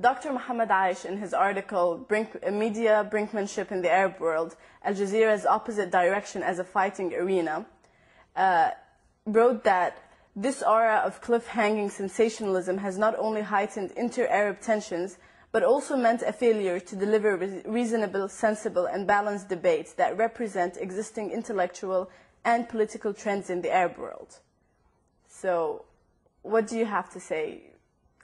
Dr. Muhammad Aish, in his article, Media Brinkmanship in the Arab World, Aljazeera's Opposite Direction as a Fighting Arena, wrote that this aura of cliff-hanging sensationalism has not only heightened inter-Arab tensions, but also meant a failure to deliver reasonable, sensible, and balanced debates that represent existing intellectual and political trends in the Arab world. So, what do you have to say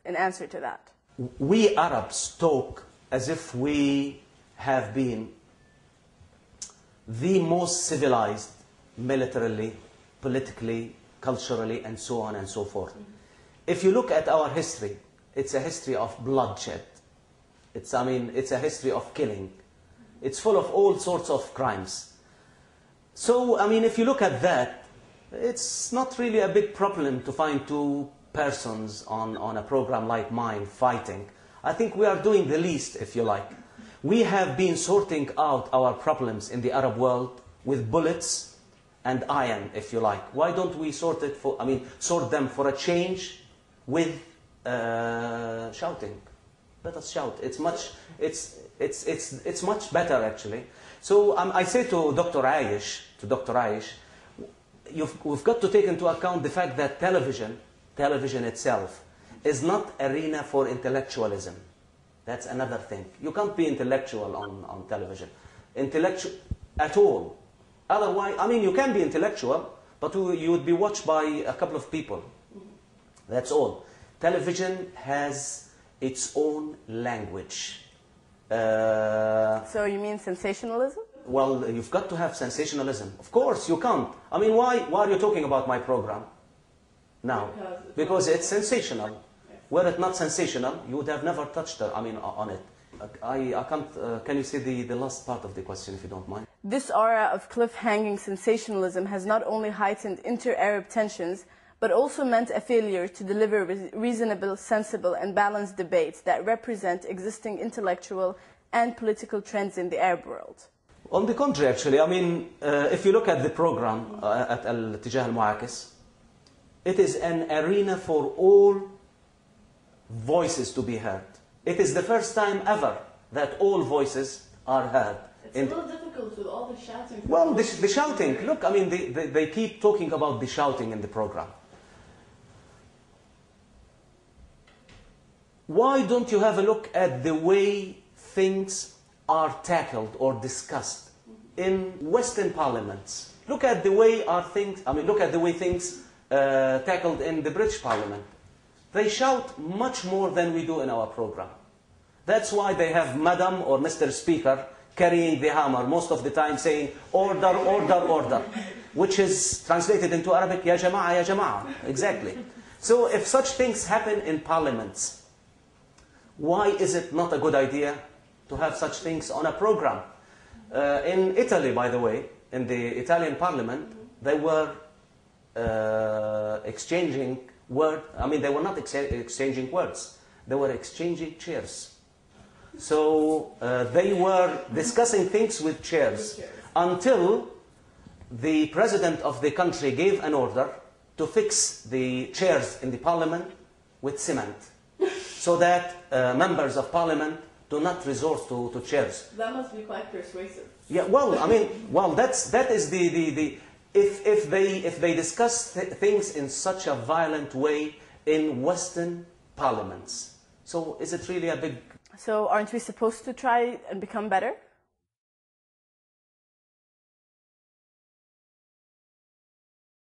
in answer to that? We Arabs talk as if we have been the most civilized militarily, politically, culturally, and so on and so forth. If you look at our history, it's a history of bloodshed. It's a history of killing. It's full of all sorts of crimes. So, if you look at that, it's not really a big problem to find two persons on a program like mine fighting. I think we are doing the least, if you like. We have been sorting out our problems in the Arab world with bullets and iron, if you like. Why don't we sort them for a change with shouting? Let us shout. It's much better, actually. So I say to Dr. Aish, we've got to take into account the fact that television itself is not arena for intellectualism. That's another thing. You can't be intellectual on television. Intellectual at all. Otherwise, you can be intellectual, but you would be watched by a couple of people. That's all. Television has its own language. So you mean sensationalism? Well, you've got to have sensationalism. Of course, you can't. Why are you talking about my program now? Because it's sensational. Were it not sensational, you would have never touched on it. I can't. Can you say the last part of the question, if you don't mind? This aura of cliff-hanging sensationalism has not only heightened inter-Arab tensions, but also meant a failure to deliver reasonable, sensible, and balanced debates that represent existing intellectual and political trends in the Arab world. On the contrary, actually, if you look at the program at Al-Tijah Al-Mu'akis, it is an arena for all voices to be heard. It is the first time ever that all voices are heard. It's a little difficult with all the shouting. Well, the shouting, look, they keep talking about the shouting in the program. Why don't you have a look at the way things are tackled or discussed in Western parliaments? Look at the way things tackled in the British Parliament. They shout much more than we do in our program. That's why they have Madam or Mr. Speaker carrying the hammer most of the time, saying order, order, order, which is translated into Arabic, ya jama'a, ya jama'a. Exactly. So if such things happen in parliaments, why is it not a good idea to have such things on a program? In Italy, by the way, in the Italian parliament, they were exchanging words. They were not exchanging words. They were exchanging chairs. So they were discussing things with chairs until the president of the country gave an order to fix the chairs in the parliament with cement, so that members of parliament do not resort to chairs. That must be quite persuasive. Yeah, that is if they discuss things in such a violent way in Western parliaments. So is it really a big... So aren't we supposed to try and become better?